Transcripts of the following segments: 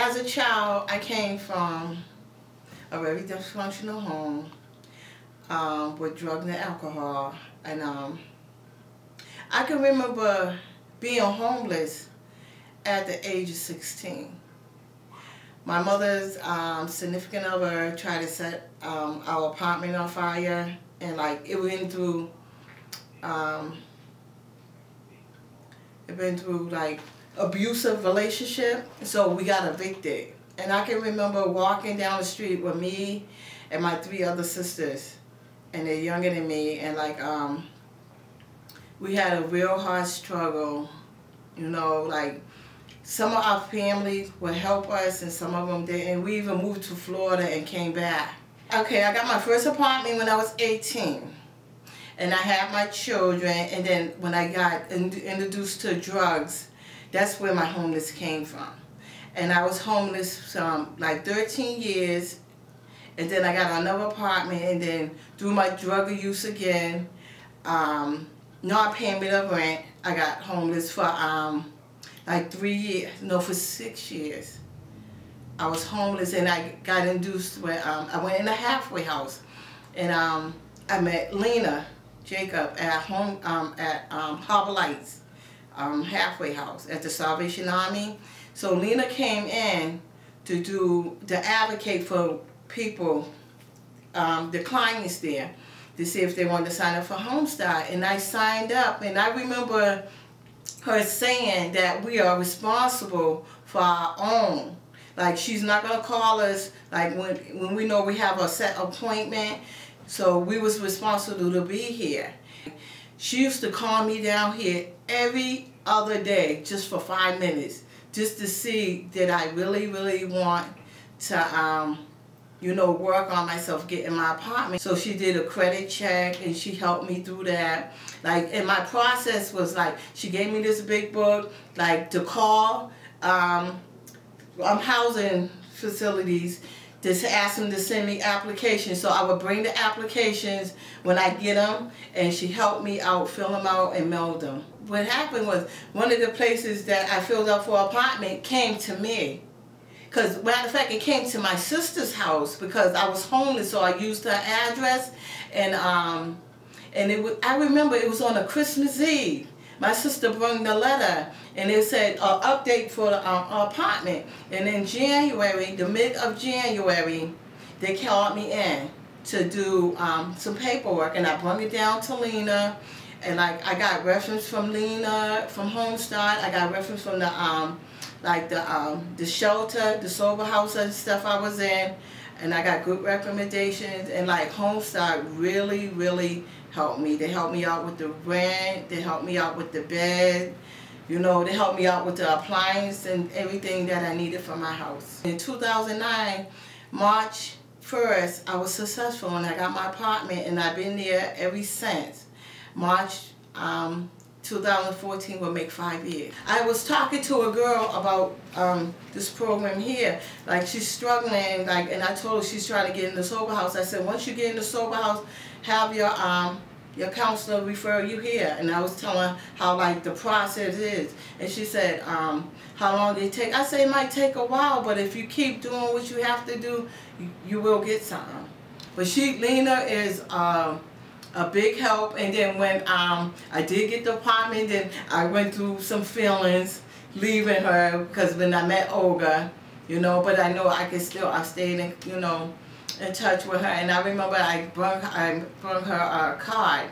as a child, I came from a very dysfunctional home with drugs and alcohol. And I can remember being homeless at the age of 16. My mother's significant other tried to set our apartment on fire, and like it went through like abusive relationship, so we got evicted. And I can remember walking down the street with me and my 3 other sisters, and they're younger than me, and like we had a real hard struggle, you know, like some of our families would help us and some of them didn't. We even moved to Florida and came back. Okay, I got my first apartment when I was 18. And I had my children, and then when I got introduced to drugs, that's where my homeless came from. And I was homeless like 13 years, and then I got another apartment, and then through my drug use again, not paying me the rent, I got homeless for like 3 years, no, for 6 years. I was homeless, and I got induced when I went in a halfway house, and I met Lena Jacob at Harbor Lights halfway house at the Salvation Army. So Lena came in to advocate for people, the clients there, to see if they wanted to sign up for HomeStart. And I signed up, and I remember her saying that we are responsible for our own. Like, she's not going to call us like when we know we have a set appointment. So we was responsible to be here. She used to call me down here every other day just for 5 minutes, just to see that I really, really want to, you know, work on myself, getting my apartment. So she did a credit check, and she helped me through that. Like, and my process was like, she gave me this big book, like, to call housing facilities, just ask them to send me applications. So I would bring the applications when I get them, and she helped me out, fill them out, and mail them. What happened was, one of the places that I filled out for an apartment came to me. Because, matter of fact, it came to my sister's house because I was homeless, so I used her address. And I remember it was on a Christmas Eve. My sister brought the letter, and it said update for the apartment. And in January, the mid of January, they called me in to do some paperwork, and I brought it down to Lena. And like, I got reference from Lena from HomeStart. I got reference from the shelter, the sober house and stuff I was in, and I got good recommendations. And like, HomeStart really, really helped me. They helped me out with the rent. They helped me out with the bed. You know, they helped me out with the appliance and everything that I needed for my house. In 2009, March 1st, I was successful, and I got my apartment, and I've been there ever since. March 2014 will make 5 years. I was talking to a girl about this program here. Like, she's struggling, like, and I told her she's trying to get in the sober house. I said, once you get in the sober house, have your counselor refer you here. And I was telling her how, like, the process is. And she said, how long did it take? I said, it might take a while, but if you keep doing what you have to do, you will get something. But Lena is a big help. And then when I did get the apartment, then I went through some feelings leaving her, because when I met Olga, you know, but I know I stayed in, you know, in touch with her. And I remember I brought her a card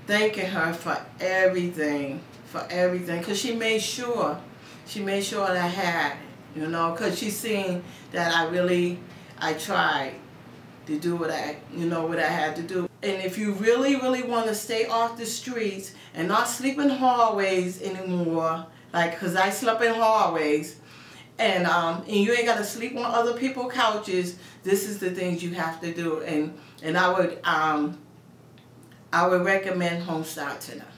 thanking her for everything, because she made sure that I had, you know, because she seen that I tried to do what I had to do. And if you really, really want to stay off the streets and not sleep in hallways anymore, like, because I slept in hallways, and you ain't got to sleep on other people's couches, this is the things you have to do. And I would recommend HomeStart to them.